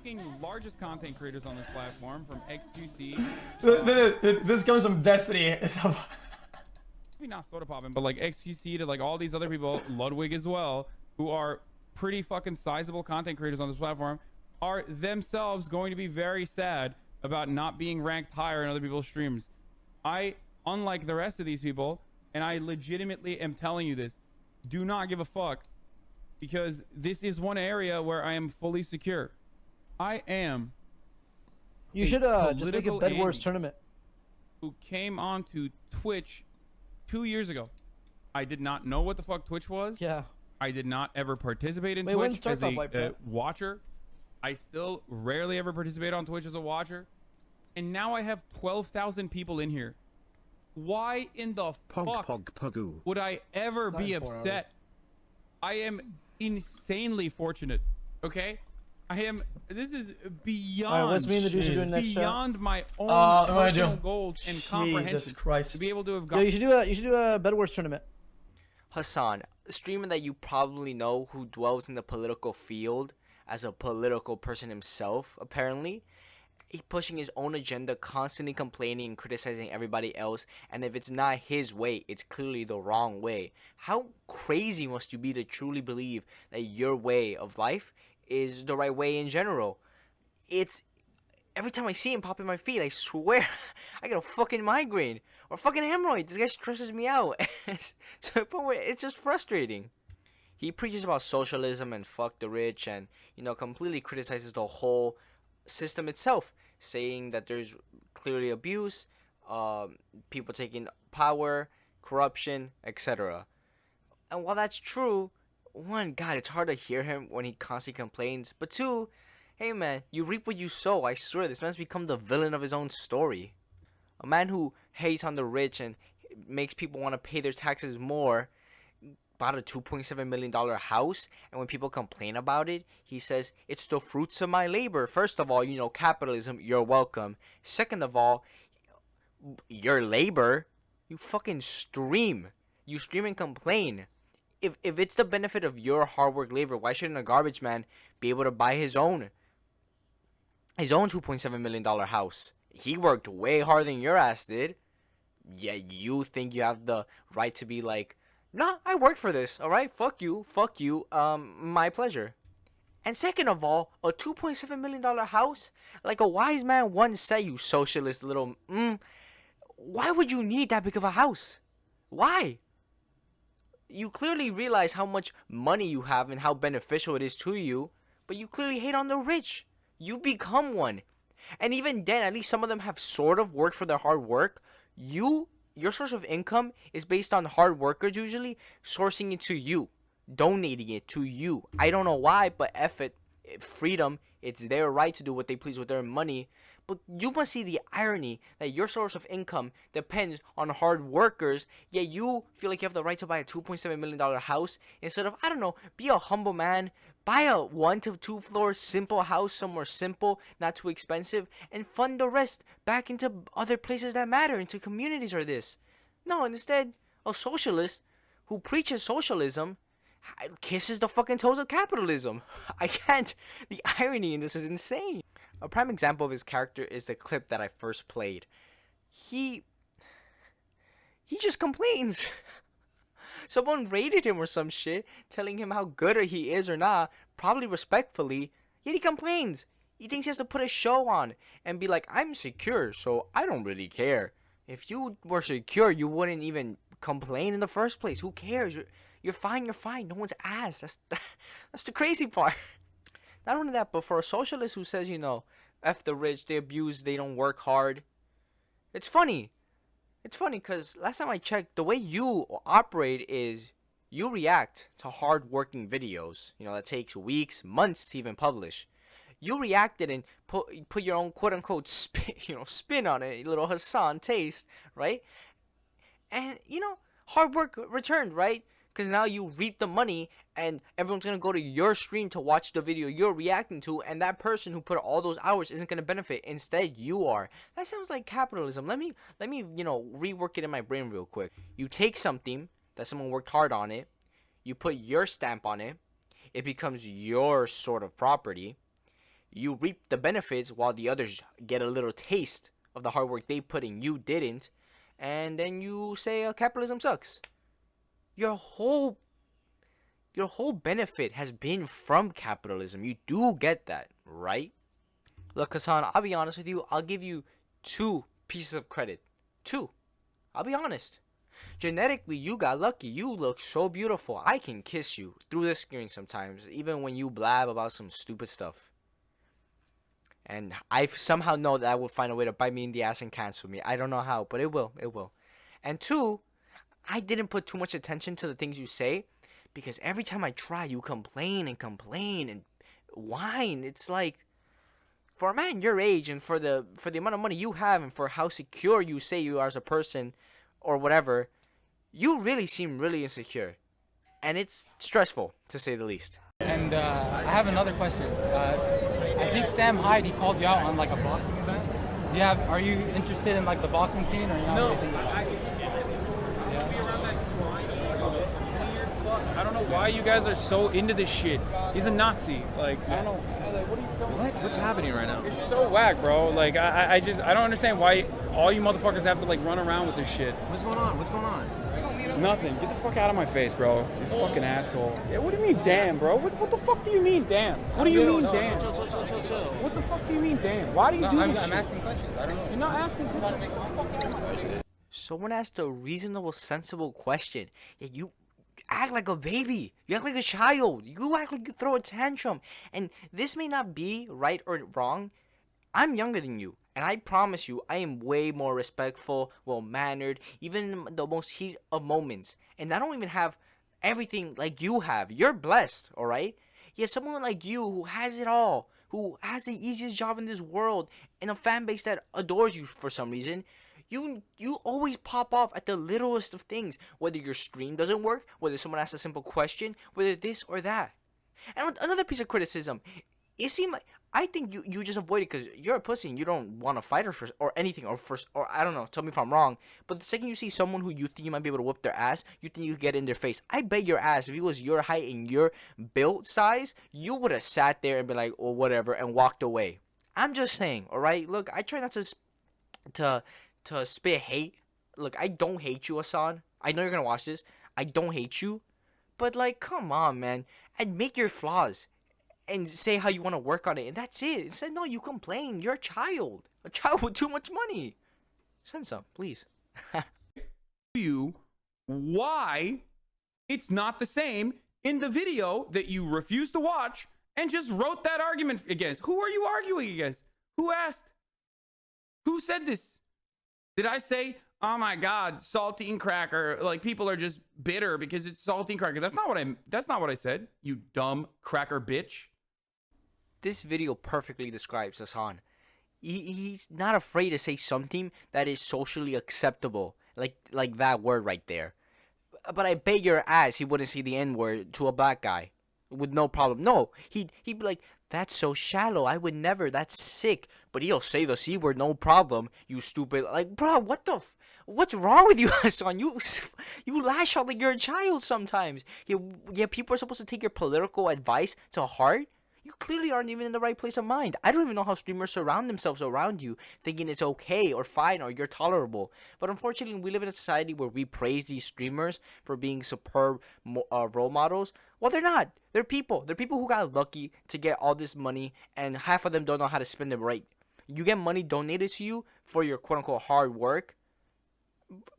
fucking largest content creators on this platform, from XQC. This comes from Destiny. Maybe not Soda Poppin', but like XQC to like all these other people, Ludwig as well, who are pretty fucking sizable content creators on this platform, are themselves going to be very sad about not being ranked higher in other people's streams. I, unlike the rest of these people, and I legitimately am telling you this, do not give a fuck, because this is one area where I am fully secure. I am. You should just make a Bed Wars tournament. Who came onto Twitch 2 years ago. I did not know what the fuck Twitch was. Yeah. I did not ever participate in Wait, Twitch when's as a watcher. I still rarely ever participate on Twitch as a watcher. And now I have 12,000 people in here. Why in the fuck would I ever be upset? I am insanely fortunate. Okay? This is beyond, what's me and the dudes are doing next beyond my own personal goals and comprehension. Christ. To be able to have Yo, you should do a Bed Wars tournament. Hasan, a streamer that you probably know who dwells in the political field as a political person himself, apparently. He pushing his own agenda, constantly complaining and criticizing everybody else, and if it's not his way, it's clearly the wrong way. How crazy must you be to truly believe that your way of life is the right way in general? It's every time I see him pop in my feed, I swear I get a fucking migraine or fucking hemorrhoid. This guy stresses me out. To the point where it's just frustrating. He preaches about socialism and fuck the rich, and completely criticizes the whole system itself, saying that there's clearly abuse, people taking power, corruption, etc. And while that's true, one, God, it's hard to hear him when he constantly complains, but two, hey man, you reap what you sow. I swear, this man's become the villain of his own story. A man who hates on the rich and makes people want to pay their taxes more, bought a $2.7 million house, and when people complain about it, he says, it's the fruits of my labor. First of all, capitalism, you're welcome. Second of all, your labor, you fucking stream. You stream and complain. If it's the benefit of your hard work labor, why shouldn't a garbage man be able to buy his own $2.7 million house? He worked way harder than your ass did. Yet you think you have the right to be like, nah, I worked for this, alright? Fuck you, my pleasure. And second of all, a $2.7 million house? Like a wise man once said, you socialist little why would you need that big of a house? Why? You clearly realize how much money you have and how beneficial it is to you, but you clearly hate on the rich. You become one. And even then, at least some of them have sort of worked for their hard work. Your source of income is based on hard workers usually sourcing it to you, donating it to you. I don't know why, but F it. Freedom, it's their right to do what they please with their money. But you must see the irony that your source of income depends on hard workers, yet you feel like you have the right to buy a $2.7 million house instead of, I don't know, be a humble man, buy a 1 to 2 floor simple house somewhere simple, not too expensive, and fund the rest back into other places that matter, into communities or this. No, instead, a socialist who preaches socialism kisses the fucking toes of capitalism. I can't. The irony in this is insane. A prime example of his character is the clip that I first played. He just complains. Someone rated him or some shit, telling him how good he is or not, probably respectfully, yet he complains. He thinks he has to put a show on and be like, I'm secure, so I don't really care. If you were secure, you wouldn't even complain in the first place. Who cares? You're fine, you're fine. No one's ass. That's the crazy part. Not only that, but for a socialist who says, F the rich, they abuse, they don't work hard. It's funny. It's funny because last time I checked, the way you operate is you react to hard-working videos. That takes weeks, months to even publish. You reacted and put your own quote-unquote spin on it, a little Hasan taste, right? And, hard work returned, right? Because now you reap the money and everyone's going to go to your stream to watch the video you're reacting to, and that person who put all those hours isn't going to benefit. Instead, you are. That sounds like capitalism. Let me rework it in my brain real quick. You take something that someone worked hard on it, you put your stamp on it, it becomes your sort of property. you reap the benefits while the others get a little taste of the hard work they put in, you didn't, and then you say capitalism sucks. Your whole benefit has been from capitalism. You do get that, right? Look, Hasan, I'll be honest with you. I'll give you 2 pieces of credit. 2. I'll be honest. Genetically, you got lucky. You look so beautiful. I can kiss you through the screen sometimes, even when you blab about some stupid stuff. And I somehow know that I will find a way to bite me in the ass and cancel me. I don't know how, but it will. It will. And 2, I didn't put too much attention to the things you say, because every time I try, you complain and complain and whine. It's like, for a man your age and for the amount of money you have and for how secure you say you are as a person or whatever, you really seem really insecure. And it's stressful, to say the least. And I have another question. I think Sam Hyde, he called you out on like a boxing event. Are you interested in like the boxing scene or not? No, I don't know why you guys are so into this shit. He's a Nazi. Like, I don't know. What are you doing? What's happening right now? It's so whack, bro. Like, I don't understand why all you motherfuckers have to like run around with this shit. What's going on? What's going on? Nothing. Get the fuck out of my face, bro. You fucking asshole. Yeah, what do you mean, damn, bro? What the fuck do you mean, damn? What do you mean, damn? Chill. What the fuck do you mean, damn? Why do you do this I'm shit? asking questions. I don't know. You're not asking. Someone asked a reasonable, sensible question, yet you act like a baby. You act like a child. You act like you throw a tantrum. And this may not be right or wrong. I'm younger than you, and I promise you, I am way more respectful, well-mannered, even in the most heat of moments. And I don't even have everything like you have. You're blessed, all right? Yet someone like you who has it all, who has the easiest job in this world, and a fan base that adores you for some reason, you always pop off at the littlest of things, whether your stream doesn't work, whether someone asks a simple question, whether this or that. And another piece of criticism, it seemed like, I think you just avoid it because you're a pussy and you don't want to fight her or anything or I don't know, tell me if I'm wrong, but the second you see someone who you think you might be able to whip their ass, you think you could get in their face. I bet your ass, if it was your height and your build size, you would have sat there and been like, oh, whatever, and walked away. I'm just saying, all right? Look, I try not to spit hate. Look, I don't hate you, Hasan. I know you're going to watch this. I don't hate you. But, like, come on, man. Admit your flaws. And say how you want to work on it, and that's it. Instead, no, you complain. You're a child with too much money. Send some, please. You why it's not the same in the video that you refused to watch and just wrote that argument against. Who are you arguing against? Who asked? Who said this? Did I say, oh my God, saltine cracker? Like, people are just bitter because it's saltine cracker. That's not what I said. You dumb cracker bitch. This video perfectly describes Hasan. He's not afraid to say something that is socially acceptable, like that word right there. But I bet your ass he wouldn't say the N-word to a black guy with no problem. No, he'd be like, that's so shallow. I would never. That's sick. But he'll say the C word, no problem. You stupid. Like, bro, what's wrong with you, Hasan? You lash out like you're a child sometimes. Yeah, people are supposed to take your political advice to heart. You clearly aren't even in the right place of mind. I don't even know how streamers surround themselves around you, thinking it's okay or fine or you're tolerable. But unfortunately, we live in a society where we praise these streamers for being superb role models. Well, they're not. They're people. They're people who got lucky to get all this money, and half of them don't know how to spend it right. You get money donated to you for your quote-unquote hard work.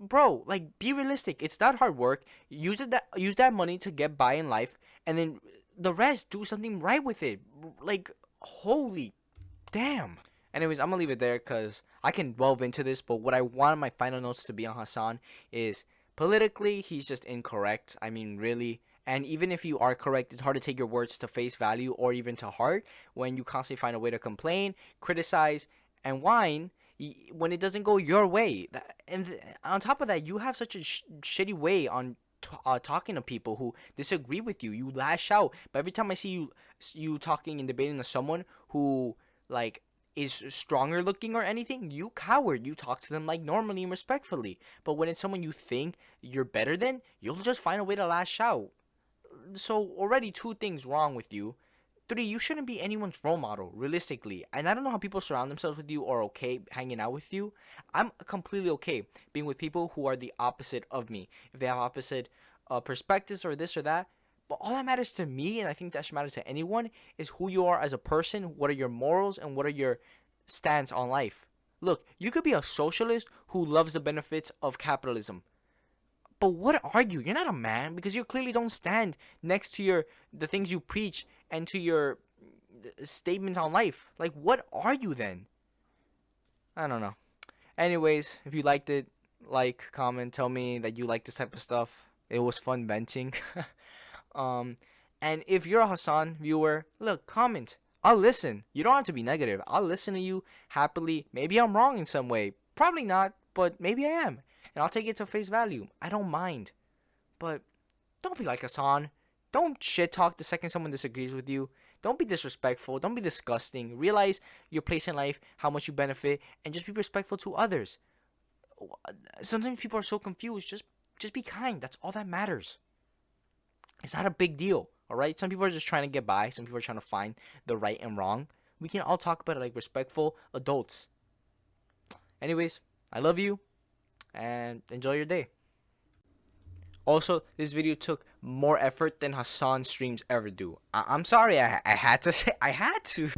Bro, like, be realistic. It's not hard work. Use that money to get by in life, and then the rest, do something right with it. Like, holy damn. Anyways, I'm gonna leave it there because I can delve into this, but what I want my final notes to be on Hasan is politically, he's just incorrect. I mean, really. And even if you are correct, it's hard to take your words to face value or even to heart when you constantly find a way to complain, criticize, and whine when it doesn't go your way. And on top of that, you have such a shitty way on talking to people who disagree with you. You lash out, but every time I see you talking and debating to someone who like is stronger looking or anything, you coward. You talk to them like normally and respectfully. But when it's someone you think you're better than, you'll just find a way to lash out. So already 2 things wrong with you. 3, you shouldn't be anyone's role model, realistically. And I don't know how people surround themselves with you or are okay hanging out with you. I'm completely okay being with people who are the opposite of me. If they have opposite perspectives or this or that. But all that matters to me, and I think that should matter to anyone, is who you are as a person, what are your morals, and what are your stance on life. Look, you could be a socialist who loves the benefits of capitalism. But what are you? You're not a man, because you clearly don't stand next to the things you preach and to your statements on life. Like, what are you then? I don't know. Anyways, if you liked it, like, comment, tell me that you like this type of stuff. It was fun venting. And if you're a Hasan viewer, look, comment. I'll listen. You don't have to be negative. I'll listen to you happily. Maybe I'm wrong in some way. Probably not, but maybe I am. And I'll take it to face value. I don't mind. But don't be like Hasan. Don't shit talk the second someone disagrees with you. Don't be disrespectful. Don't be disgusting. Realize your place in life, how much you benefit, and just be respectful to others. Sometimes people are so confused. Just be kind. That's all that matters. It's not a big deal, all right? Some people are just trying to get by. Some people are trying to find the right and wrong. We can all talk about it like respectful adults. Anyways, I love you, and enjoy your day. Also, this video took more effort than Hasan streams ever do. I'm sorry, I had to say, I had to.